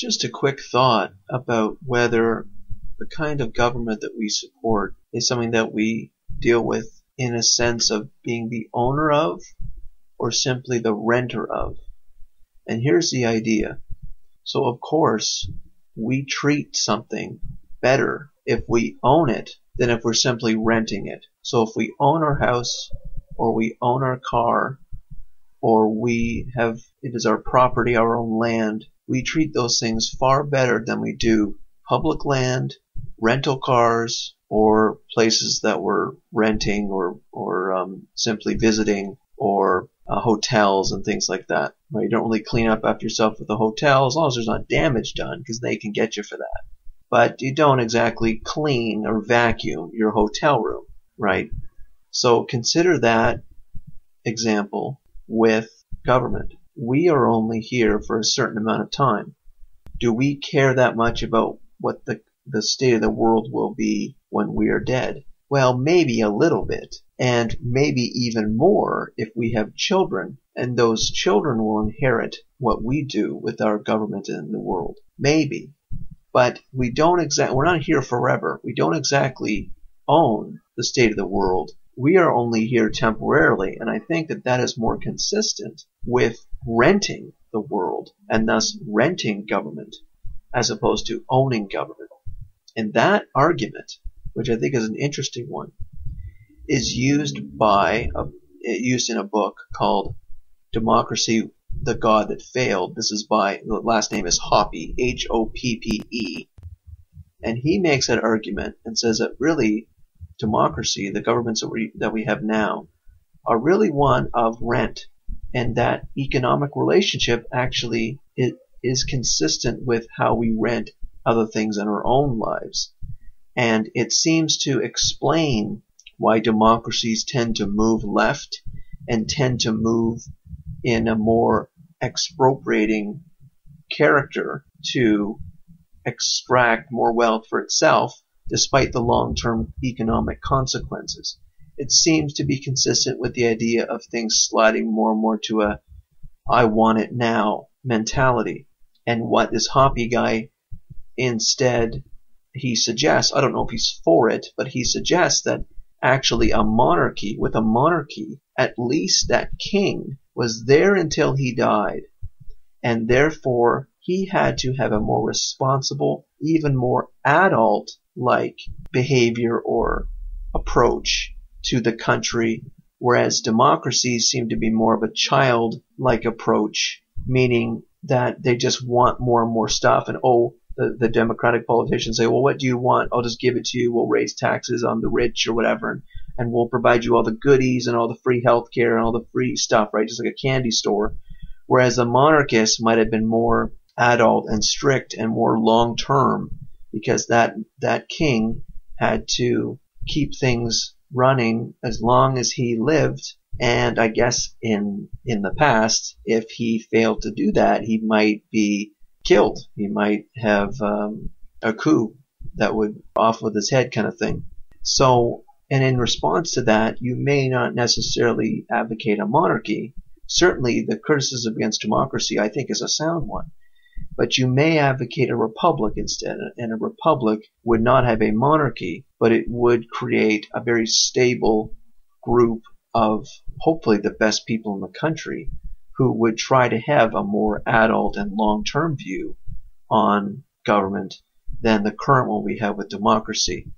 Just a quick thought about whether the kind of government that we support is something that we deal with in a sense of being the owner of or simply the renter of. And here's the idea. So of course, we treat something better if we own it than if we're simply renting it. So if we own our house or we own our car or we have it is our property, our own land, we treat those things far better than we do public land, rental cars, or places that we're renting or simply visiting, or hotels and things like that. Right? You don't really clean up after yourself with a hotel as long as there's not damage done, because they can get you for that. But you don't exactly clean or vacuum your hotel room, right? So consider that example with government. We are only here for a certain amount of time. Do we care that much about what the state of the world will be when we are dead? Well, maybe a little bit, and maybe even more if we have children, and those children will inherit what we do with our government in the world. Maybe. But we're not here forever. We don't exactly own the state of the world. We are only here temporarily, and I think that that is more consistent with renting the world, and thus renting government, as opposed to owning government. And that argument, which I think is an interesting one, is used in a book called Democracy, the God That Failed. The last name is Hoppe, H-O-P-P-E. And he makes that argument and says that really democracy, the governments that we have now, are really one of rent, and that economic relationship actually is consistent with how we rent other things in our own lives. And it seems to explain why democracies tend to move left and tend to move in a more expropriating character to extract more wealth for itself despite the long-term economic consequences. It seems to be consistent with the idea of things sliding more and more to a I want it now mentality. And what this Hoppe guy instead, he suggests, I don't know if he's for it, but he suggests that actually with a monarchy, at least that king was there until he died, and therefore he had to have a more responsible, even more adult-like behavior or approach to the country, whereas democracies seem to be more of a child-like approach, meaning that they just want more and more stuff, and the democratic politicians say, well, what do you want? I'll just give it to you. We'll raise taxes on the rich or whatever, and we'll provide you all the goodies and all the free health care and all the free stuff, right? Just like a candy store. Whereas the monarchists might have been more adult and strict and more long-term, because that king had to keep things running as long as he lived. And I guess in the past, if he failed to do that, he might be killed. He might have a coup that would off with his head kind of thing. So, and in response to that, you may not necessarily advocate a monarchy. Certainly the criticism against democracy, I think, is a sound one. But you may advocate a republic instead, and a republic would not have a monarchy, but it would create a very stable group of hopefully the best people in the country who would try to have a more adult and long-term view on government than the current one we have with democracy.